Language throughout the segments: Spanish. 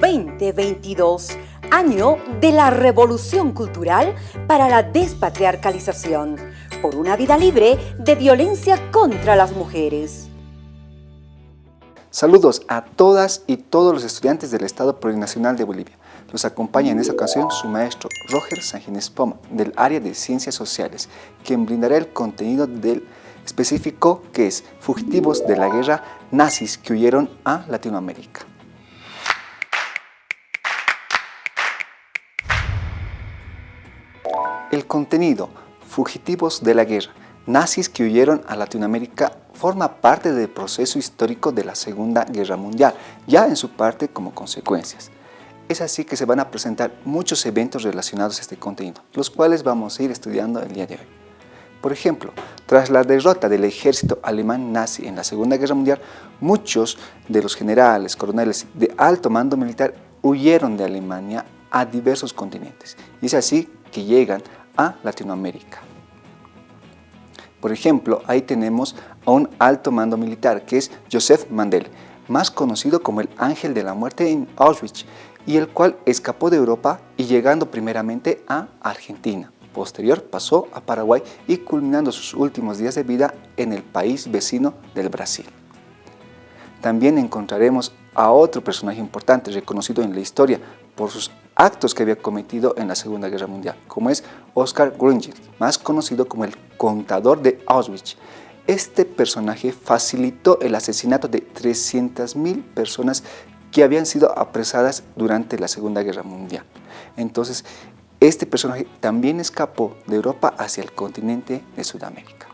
2022, año de la revolución cultural para la despatriarcalización, por una vida libre de violencia contra las mujeres. Saludos a todas y todos los estudiantes del Estado Plurinacional de Bolivia. Los acompaña en esta ocasión su maestro Roger Sanginés Poma, del área de Ciencias Sociales, quien brindará el contenido del específico que es Fugitivos de la Guerra Nazis que huyeron a Latinoamérica. El contenido Fugitivos de la Guerra Nazis que huyeron a Latinoamérica forma parte del proceso histórico de la Segunda Guerra Mundial, ya en su parte como consecuencias. Es así que se van a presentar muchos eventos relacionados a este contenido, los cuales vamos a ir estudiando el día de hoy. Por ejemplo, tras la derrota del ejército alemán nazi en la Segunda Guerra Mundial, muchos de los generales, coroneles de alto mando militar huyeron de Alemania a diversos continentes, y es así que llegan a Latinoamérica. Por ejemplo, ahí tenemos a un alto mando militar que es Joseph Mandel, más conocido como el Ángel de la Muerte en Auschwitz, y el cual escapó de Europa y llegando primeramente a Argentina. Posterior pasó a Paraguay y culminando sus últimos días de vida en el país vecino del Brasil. También encontraremos a otro personaje importante reconocido en la historia por sus actos que había cometido en la Segunda Guerra Mundial, como es Oskar Gründgens, más conocido como el contador de Auschwitz. Este personaje facilitó el asesinato de 300.000 personas que habían sido apresadas durante la Segunda Guerra Mundial. Entonces, este personaje también escapó de Europa hacia el continente de Sudamérica.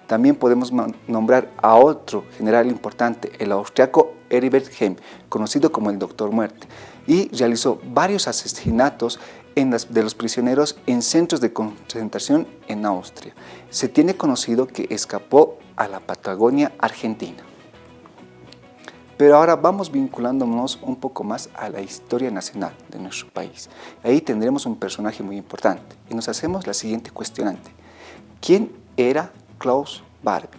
También podemos nombrar a otro general importante, el austriaco Heribert Heim, conocido como el Doctor Muerte, y realizó varios asesinatos de los prisioneros en centros de concentración en Austria. Se tiene conocido que escapó a la Patagonia Argentina. Pero ahora vamos vinculándonos un poco más a la historia nacional de nuestro país. Ahí tendremos un personaje muy importante y nos hacemos la siguiente cuestionante. ¿Quién era Klaus Barbie?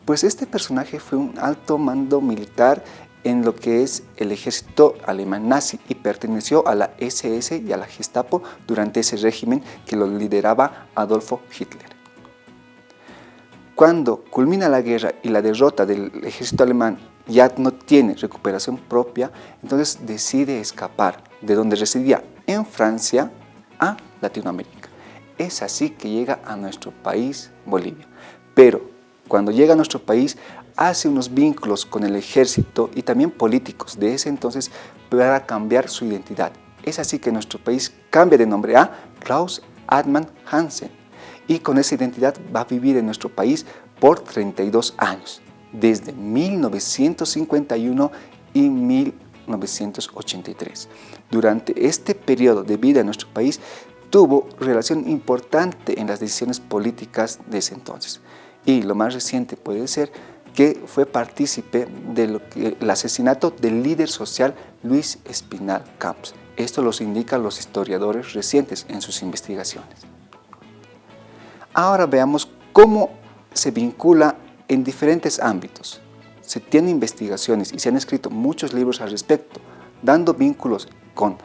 Pues este personaje fue un alto mando militar en lo que es el ejército alemán nazi y perteneció a la SS y a la Gestapo durante ese régimen que lo lideraba Adolfo Hitler. Cuando culmina la guerra y la derrota del ejército alemán ya no tiene recuperación propia, entonces decide escapar de donde residía en Francia a Latinoamérica. Es así que llega a nuestro país, Bolivia. Pero cuando llega a nuestro país, hace unos vínculos con el ejército y también políticos de ese entonces para cambiar su identidad. Es así que nuestro país cambia de nombre a Klaus Adman Hansen y con esa identidad va a vivir en nuestro país por 32 años, desde 1951 y 1983. Durante este periodo de vida en nuestro país, tuvo relación importante en las decisiones políticas de ese entonces. Y lo más reciente puede ser que fue partícipe del asesinato del líder social Luis Espinal Camps. Esto los indican los historiadores recientes en sus investigaciones. Ahora veamos cómo se vincula en diferentes ámbitos. Se tienen investigaciones y se han escrito muchos libros al respecto, dando vínculos con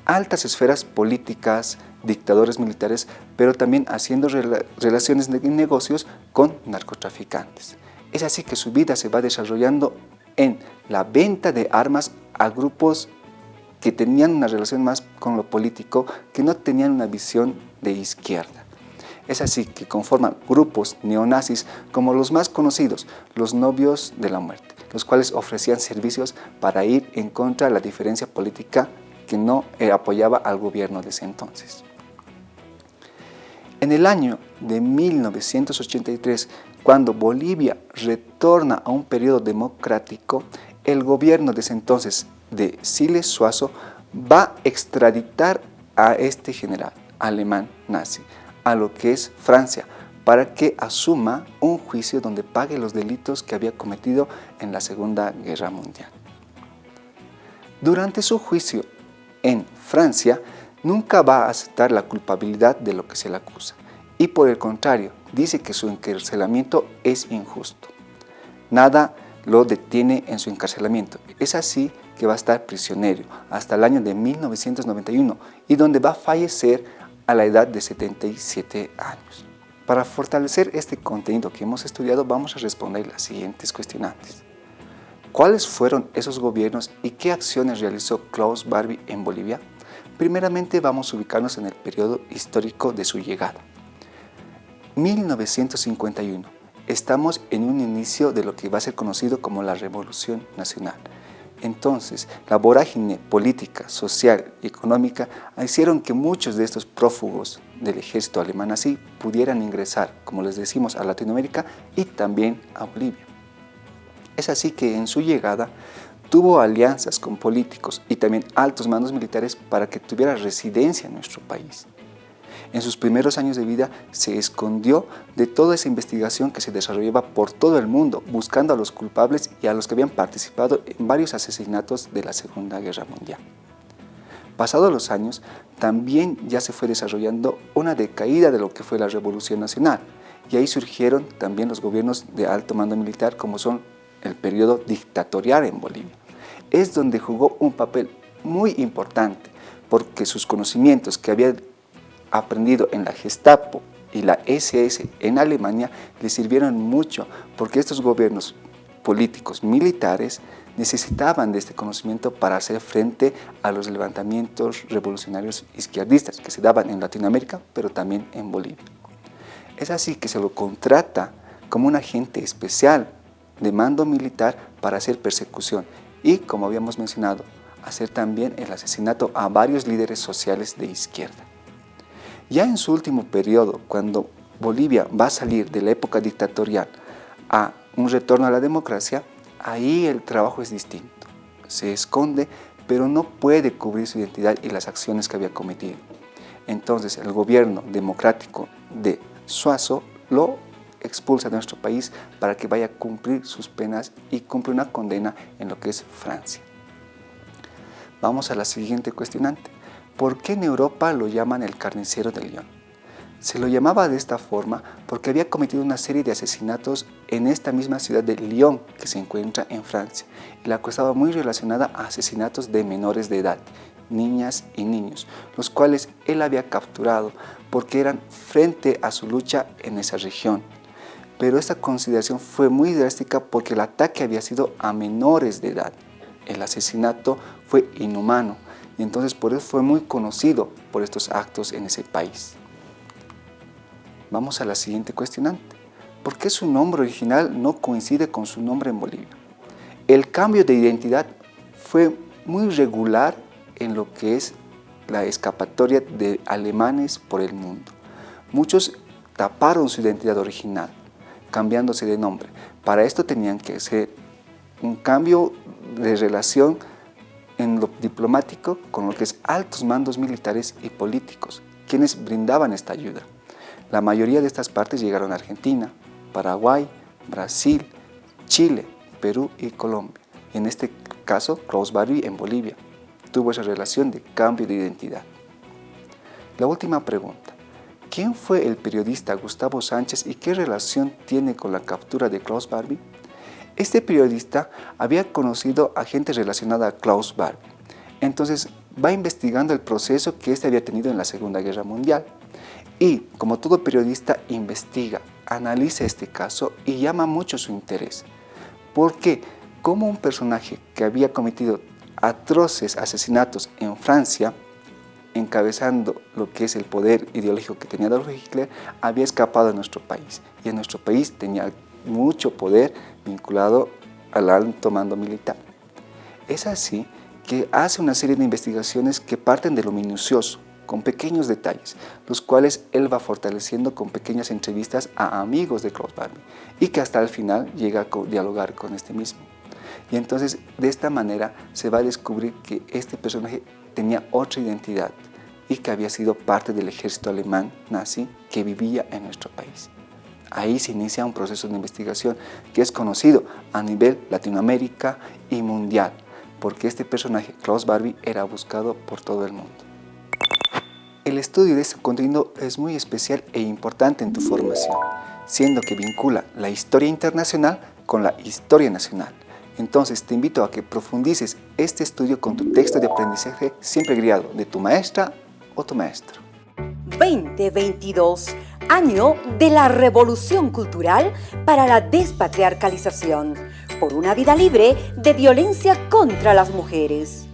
altas esferas políticas, dictadores militares, pero también haciendo relaciones de negocios con narcotraficantes. Es así que su vida se va desarrollando en la venta de armas a grupos que tenían una relación más con lo político, que no tenían una visión de izquierda. Es así que conforman grupos neonazis como los más conocidos, los Novios de la Muerte, los cuales ofrecían servicios para ir en contra de la diferencia política que no apoyaba al gobierno de ese entonces. En el año de 1983, cuando Bolivia retorna a un periodo democrático, el gobierno de ese entonces de Siles Suazo va a extraditar a este general alemán nazi a lo que es Francia, para que asuma un juicio donde pague los delitos que había cometido en la Segunda Guerra Mundial. Durante su juicio en Francia, nunca va a aceptar la culpabilidad de lo que se le acusa, y por el contrario, dice que su encarcelamiento es injusto. Nada lo detiene en su encarcelamiento. Es así que va a estar prisionero hasta el año de 1991 y donde va a fallecer a la edad de 77 años. Para fortalecer este contenido que hemos estudiado, vamos a responder las siguientes cuestionantes. ¿Cuáles fueron esos gobiernos y qué acciones realizó Klaus Barbie en Bolivia? Primeramente vamos a ubicarnos en el periodo histórico de su llegada. 1951. Estamos en un inicio de lo que va a ser conocido como la Revolución Nacional. Entonces, la vorágine política, social y económica hicieron que muchos de estos prófugos del ejército alemán nazi pudieran ingresar, como les decimos, a Latinoamérica y también a Bolivia. Es así que en su llegada tuvo alianzas con políticos y también altos mandos militares para que tuviera residencia en nuestro país. En sus primeros años de vida se escondió de toda esa investigación que se desarrollaba por todo el mundo, buscando a los culpables y a los que habían participado en varios asesinatos de la Segunda Guerra Mundial. Pasados los años, también ya se fue desarrollando una decaída de lo que fue la Revolución Nacional, y ahí surgieron también los gobiernos de alto mando militar, como son el periodo dictatorial en Bolivia. Es donde jugó un papel muy importante, porque sus conocimientos que había aprendido en la Gestapo y la SS en Alemania le sirvieron mucho, porque estos gobiernos políticos militares necesitaban de este conocimiento para hacer frente a los levantamientos revolucionarios izquierdistas que se daban en Latinoamérica, pero también en Bolivia. Es así que se lo contrata como un agente especial de mando militar para hacer persecución y, como habíamos mencionado, hacer también el asesinato a varios líderes sociales de izquierda. Ya en su último periodo, cuando Bolivia va a salir de la época dictatorial a un retorno a la democracia, ahí el trabajo es distinto. Se esconde, pero no puede cubrir su identidad y las acciones que había cometido. Entonces el gobierno democrático de Suazo lo expulsa de nuestro país para que vaya a cumplir sus penas y cumple una condena en lo que es Francia. Vamos a la siguiente cuestionante. ¿Por qué en Europa lo llaman el carnicero de Lyon? Se lo llamaba de esta forma porque había cometido una serie de asesinatos en esta misma ciudad de Lyon que se encuentra en Francia, y la cosa estaba muy relacionada a asesinatos de menores de edad, niñas y niños, los cuales él había capturado porque eran frente a su lucha en esa región. Pero esta consideración fue muy drástica porque el ataque había sido a menores de edad. El asesinato fue inhumano y entonces por eso fue muy conocido por estos actos en ese país. Vamos a la siguiente cuestionante. ¿Por qué su nombre original no coincide con su nombre en Bolivia? El cambio de identidad fue muy regular en lo que es la escapatoria de alemanes por el mundo. Muchos taparon su identidad original, cambiándose de nombre. Para esto tenían que hacer un cambio de relación en lo diplomático con lo que es altos mandos militares y políticos, quienes brindaban esta ayuda. La mayoría de estas partes llegaron a Argentina, Paraguay, Brasil, Chile, Perú y Colombia. Y en este caso, Klaus Barbie en Bolivia tuvo esa relación de cambio de identidad. La última pregunta. ¿Quién fue el periodista Gustavo Sánchez y qué relación tiene con la captura de Klaus Barbie? Este periodista había conocido a gente relacionada a Klaus Barbie. Entonces va investigando el proceso que éste había tenido en la Segunda Guerra Mundial. Y, como todo periodista, investiga, analiza este caso y llama mucho su interés. Porque, como un personaje que había cometido atroces asesinatos en Francia, encabezando lo que es el poder ideológico que tenía Adolf Hitler, había escapado de nuestro país. Y en nuestro país tenía mucho poder vinculado al alto mando militar. Es así que hace una serie de investigaciones que parten de lo minucioso, con pequeños detalles, los cuales él va fortaleciendo con pequeñas entrevistas a amigos de Klaus Barbie y que hasta el final llega a dialogar con este mismo. Y entonces de esta manera se va a descubrir que este personaje tenía otra identidad y que había sido parte del ejército alemán nazi que vivía en nuestro país. Ahí se inicia un proceso de investigación que es conocido a nivel Latinoamérica y mundial, porque este personaje, Klaus Barbie, era buscado por todo el mundo. El estudio de este contenido es muy especial e importante en tu formación, siendo que vincula la historia internacional con la historia nacional, Entonces te invito a que profundices este estudio con tu texto de aprendizaje siempre guiado de tu maestra o tu maestro. 2022, año de la revolución cultural para la despatriarcalización, por una vida libre de violencia contra las mujeres.